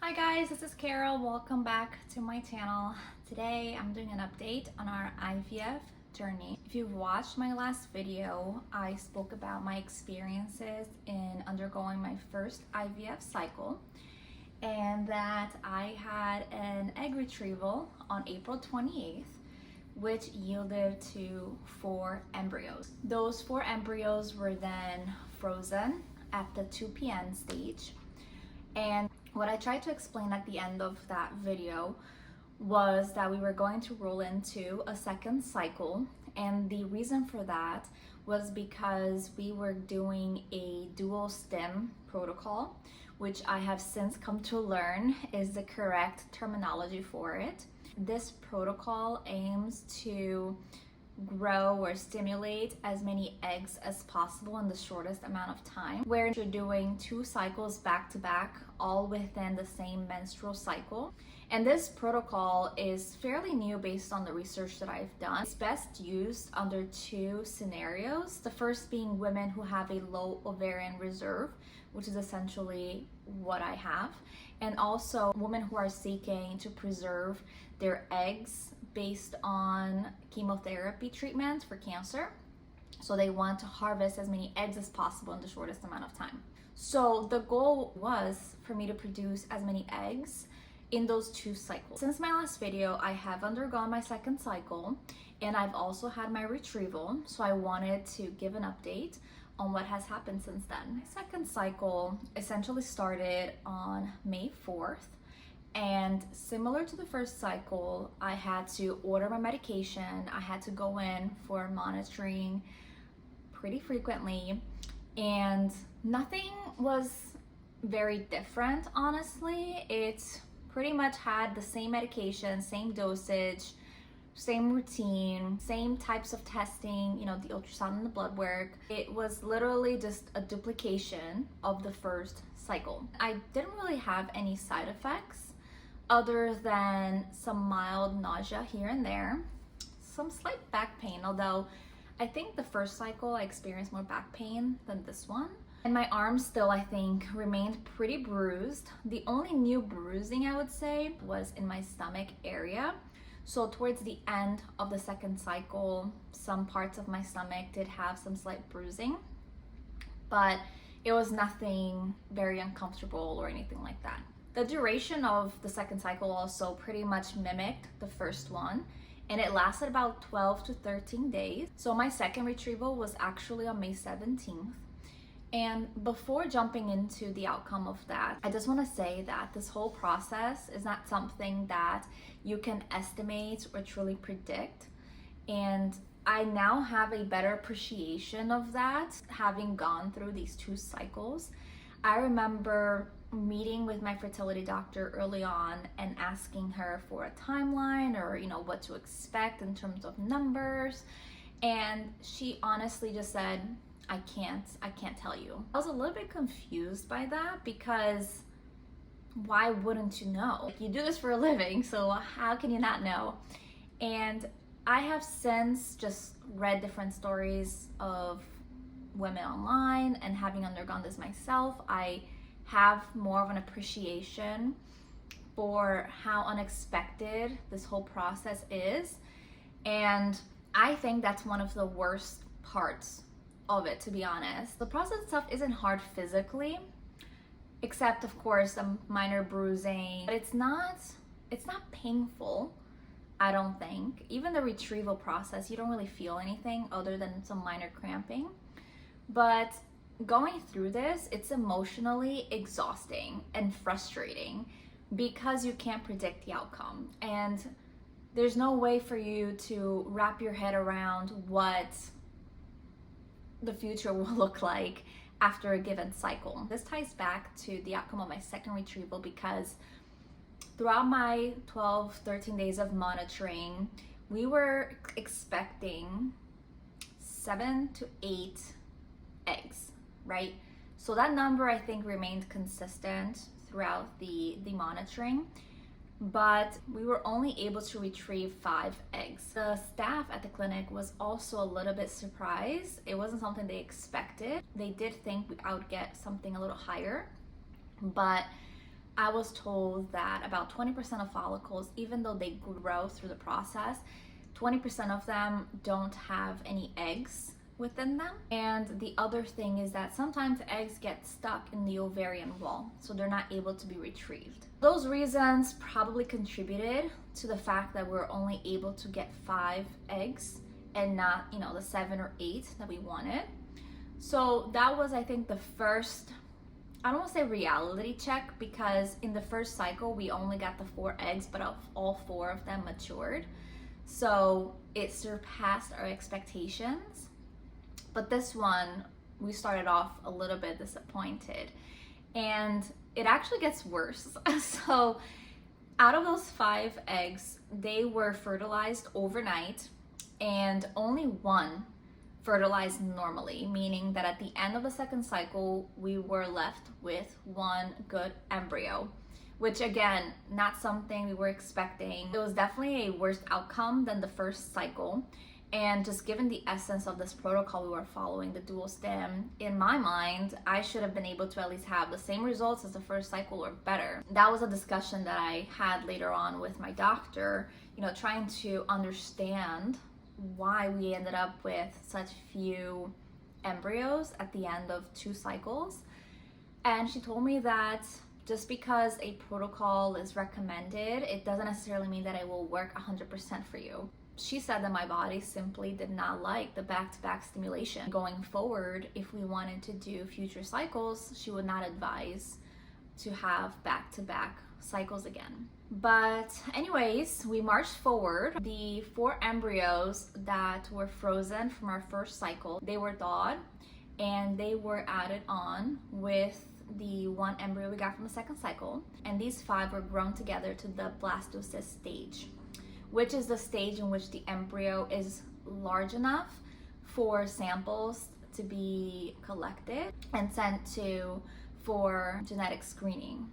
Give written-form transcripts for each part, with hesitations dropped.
Hi guys, this is Carol. Welcome back to my channel. Today I'm doing an update on our IVF journey. If you've watched my last video, I spoke about my experiences in undergoing my first IVF cycle and that I had an egg retrieval on April 28th, which yielded to 4 embryos. Those 4 embryos were then frozen at the 2 p.m. stage. And what I tried to explain at the end of that video was that we were going to roll into a second cycle, and the reason for that was because we were doing a DuoStim protocol, which I have since come to learn is the correct terminology for it. This protocol aims to grow or stimulate as many eggs as possible in the shortest amount of time, where you're doing 2 cycles back to back, all within the same menstrual cycle. And this protocol is fairly new based on the research that I've done. It's best used under 2 scenarios. The first being women who have a low ovarian reserve, which is essentially what I have, and also women who are seeking to preserve their eggs based on chemotherapy treatment for cancer. So they want to harvest as many eggs as possible in the shortest amount of time. So the goal was for me to produce as many eggs in those 2 cycles. Since my last video, I have undergone my second cycle and I've also had my retrieval. So I wanted to give an update on what has happened since then. My second cycle essentially started on May 4th. And similar to the first cycle, I had to order my medication. I had to go in for monitoring pretty frequently, and nothing was very different, honestly. It pretty much had the same medication, same dosage, same routine, same types of testing, the ultrasound and the blood work. It was literally just a duplication of the first cycle. I didn't really have any side effects other than some mild nausea here and there, some slight back pain, although I think the first cycle I experienced more back pain than this one. And my arms still, I think, remained pretty bruised. The only new bruising I would say was in my stomach area. So towards the end of the second cycle, some parts of my stomach did have some slight bruising, but it was nothing very uncomfortable or anything like that. The duration of the second cycle also pretty much mimicked the first one, and it lasted about 12 to 13 days. So my second retrieval was actually on May 17th. And before jumping into the outcome of that, I just want to say that this whole process is not something that you can estimate or truly predict. And I now have a better appreciation of that, having gone through these 2 cycles. I remember meeting with my fertility doctor early on and asking her for a timeline or what to expect in terms of numbers, and she honestly just said, I can't tell you. I was a little bit confused by that, because why wouldn't you know? You do this for a living, so how can you not know? And I have since just read different stories of women online, and having undergone this myself, I have more of an appreciation for how unexpected this whole process is. And I think that's one of the worst parts of it, to be honest. The process itself isn't hard physically, except of course some minor bruising, but it's not painful, I don't think. Even the retrieval process, you don't really feel anything other than some minor cramping. But going through this, it's emotionally exhausting and frustrating because you can't predict the outcome, and there's no way for you to wrap your head around what the future will look like after a given cycle. This ties back to the outcome of my second retrieval, because throughout my 13 days of monitoring, we were expecting 7 to 8 eggs, right? So that number I think remained consistent throughout the monitoring, but we were only able to retrieve 5 eggs. The staff at the clinic was also a little bit surprised. It wasn't something they expected. They did think I would get something a little higher, but I was told that about 20% of follicles, even though they grow through the process, 20% of them don't have any eggs within them. And the other thing is that sometimes eggs get stuck in the ovarian wall, so they're not able to be retrieved. Those reasons probably contributed to the fact that we're only able to get 5 eggs and not, the 7 or 8 that we wanted. So that was, I think, the first, I don't want to say reality check, because in the first cycle we only got the 4 eggs, but all 4 of them matured. So it surpassed our expectations. But this one, we started off a little bit disappointed. And it actually gets worse. So out of those 5 eggs, they were fertilized overnight, and only 1 fertilized normally, meaning that at the end of the second cycle, we were left with 1 good embryo, which again, not something we were expecting. It was definitely a worse outcome than the first cycle. And just given the essence of this protocol we were following, the DuoStim, in my mind, I should have been able to at least have the same results as the first cycle or better. That was a discussion that I had later on with my doctor, trying to understand why we ended up with such few embryos at the end of 2 cycles. And she told me that just because a protocol is recommended, it doesn't necessarily mean that it will work 100% for you. She said that my body simply did not like the back-to-back stimulation. Going forward, if we wanted to do future cycles, she would not advise to have back-to-back cycles again. But anyways, we marched forward. The 4 embryos that were frozen from our first cycle, they were thawed and they were added on with the 1 embryo we got from the second cycle. And these 5 were grown together to the blastocyst stage, which is the stage in which the embryo is large enough for samples to be collected and sent for genetic screening.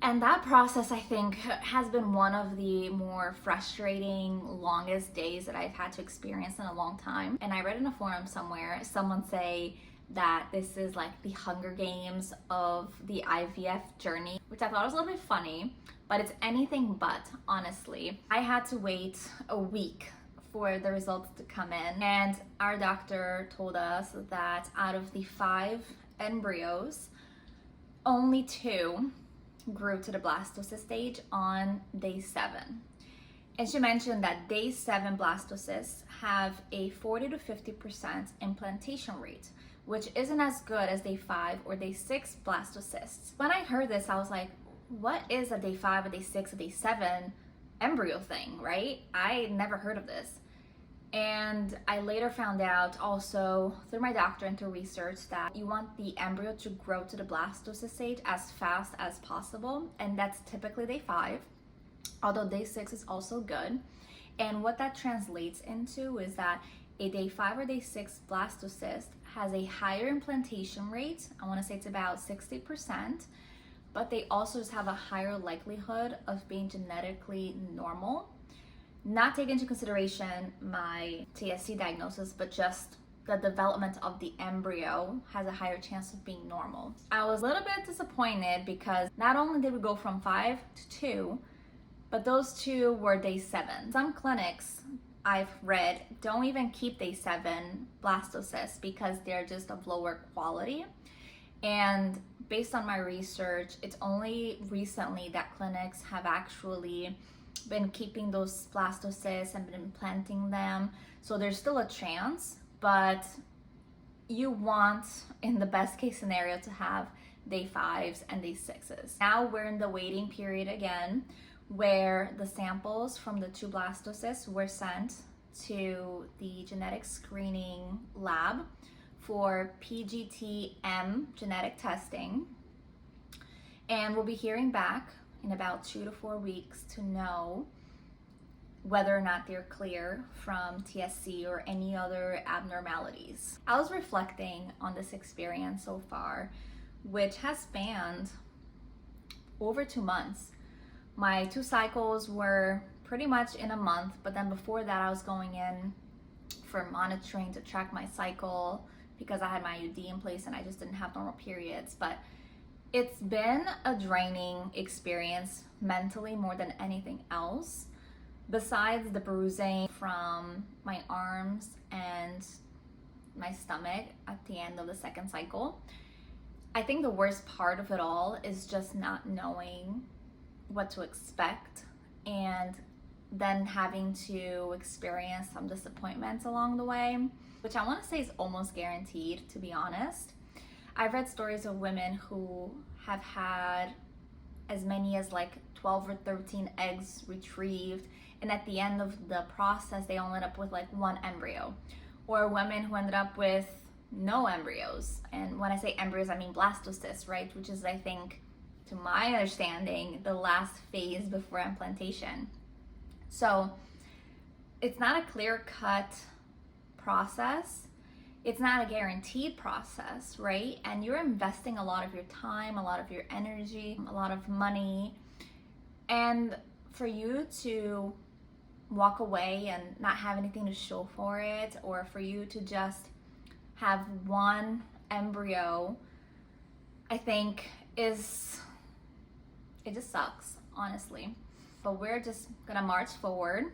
And that process, I think, has been one of the more frustrating, longest days that I've had to experience in a long time. And I read in a forum somewhere, someone say that this is like the Hunger Games of the IVF journey, which I thought was a little bit funny, but it's anything but, honestly. I had to wait a week for the results to come in, and our doctor told us that out of the 5 embryos, only 2 grew to the blastocyst stage on day 7. And she mentioned that day 7 blastocysts have a 40 to 50% implantation rate, which isn't as good as day 5 or day 6 blastocysts. When I heard this, I was like, what is a day 5, a day 6, a day 7 embryo thing, right? I never heard of this. And I later found out also through my doctor and through research that you want the embryo to grow to the blastocyst stage as fast as possible, and that's typically day 5, although day 6 is also good. And what that translates into is that a day 5 or day 6 blastocyst has a higher implantation rate. I want to say it's about 60%, but they also just have a higher likelihood of being genetically normal. Not taking into consideration my TSC diagnosis, but just the development of the embryo has a higher chance of being normal. I was a little bit disappointed because not only did we go from 5 to 2, but those 2 were day 7. Some clinics I've read don't even keep day 7 blastocysts because they're just of lower quality. And based on my research, it's only recently that clinics have actually been keeping those blastocysts and been implanting them. So there's still a chance, but you want, in the best case scenario, to have day 5s and day 6s. Now we're in the waiting period again, where the samples from the 2 blastocysts were sent to the genetic screening lab for PGT-M genetic testing. And we'll be hearing back in about 2 to 4 weeks to know whether or not they're clear from TSC or any other abnormalities. I was reflecting on this experience so far, which has spanned over 2 months. My 2 cycles were pretty much in a month, but then before that I was going in for monitoring to track my cycle because I had my IUD in place and I just didn't have normal periods. But It's been a draining experience mentally more than anything else. Besides the bruising from my arms and my stomach at the end of the second cycle, I think the worst part of it all is just not knowing what to expect and then having to experience some disappointments along the way, which I want to say is almost guaranteed, to be honest. I've read stories of women who have had as many as like 12 or 13 eggs retrieved, and at the end of the process they only ended up with like one embryo, or women who ended up with no embryos. And when I say embryos, I mean blastocyst, right, which is, I think, to my understanding, the last phase before implantation. So it's not a clear-cut process. It's not a guaranteed process, right? And you're investing a lot of your time, a lot of your energy, a lot of money. And for you to walk away and not have anything to show for it, or for you to just have one embryo, I think it just sucks, honestly. But we're just gonna march forward.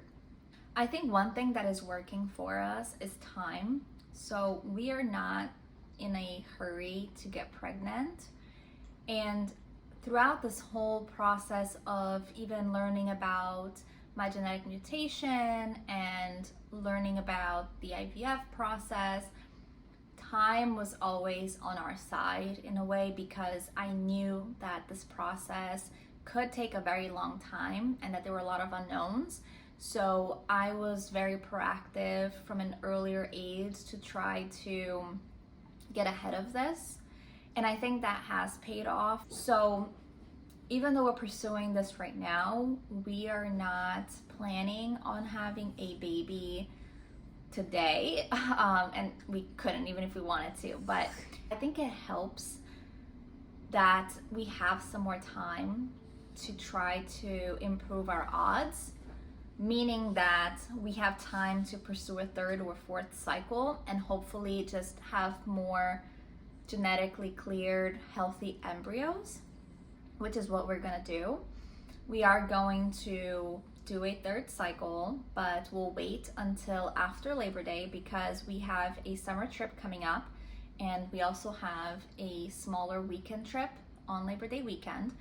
I think one thing that is working for us is time. So we are not in a hurry to get pregnant. And throughout this whole process of even learning about my genetic mutation and learning about the IVF process, time was always on our side in a way, because I knew that this process could take a very long time and that there were a lot of unknowns. So I was very proactive from an earlier age to try to get ahead of this. And I think that has paid off. So even though we're pursuing this right now, we are not planning on having a baby today. And we couldn't, even if we wanted to. But I think it helps that we have some more time to try to improve our odds, meaning that we have time to pursue a third or fourth cycle and hopefully just have more genetically cleared, healthy embryos, which is what we're gonna do. We are going to do a third cycle, but we'll wait until after Labor Day because we have a summer trip coming up, and we also have a smaller weekend trip on Labor Day weekend.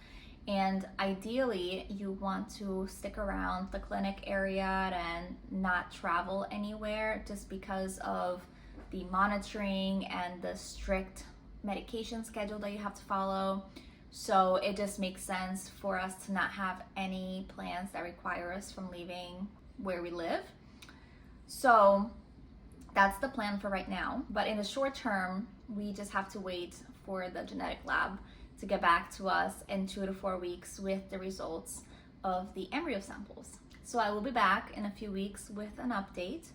And ideally, you want to stick around the clinic area and not travel anywhere, just because of the monitoring and the strict medication schedule that you have to follow. So it just makes sense for us to not have any plans that require us from leaving where we live. So that's the plan for right now. But in the short term, we just have to wait for the genetic lab to get back to us in 2 to 4 weeks with the results of the embryo samples. So I will be back in a few weeks with an update.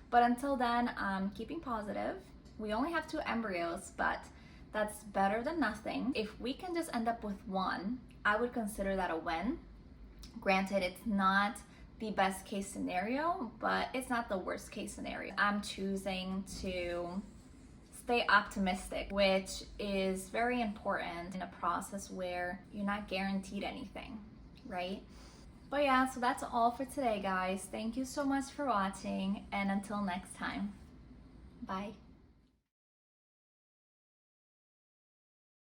But until then, I'm keeping positive. We only have 2 embryos, but that's better than nothing. If we can just end up with one, I would consider that a win. Granted, it's not the best case scenario, but it's not the worst case scenario. I'm choosing to stay optimistic, which is very important in a process where you're not guaranteed anything, right? But yeah, so that's all for today, guys. Thank you so much for watching, and until next time, bye.